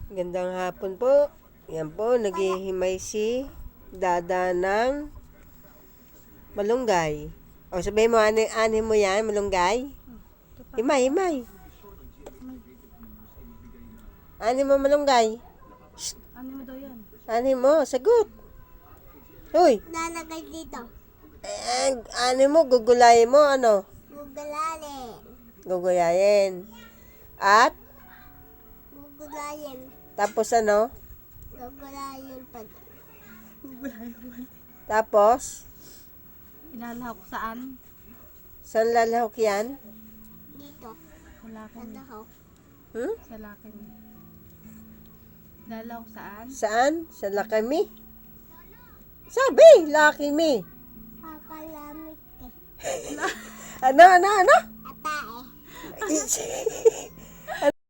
Gandang hapon po. Yan po, naghihimay si Dada ng malunggay. O sabihin mo, ani mo yan, malunggay? Himay, himay. Ani mo malunggay? Ano mo daw yan? Ani mo, sagot. Hoy, Lalagay dito. ani mo, gugulayin mo, ano? Gugulayin. Gugulayin. At, Gugulayin. tapos ano? Gugulayin pa. Tapos, Ilalahok saan? saan lalahok yan? Dito. Sa lakin. Lalahok. Hmm? Sa lakin. Ilalahok saan? Saan? Sa Lakami? Sabi, Lakami. Pakalamit eh. Ano? Atae.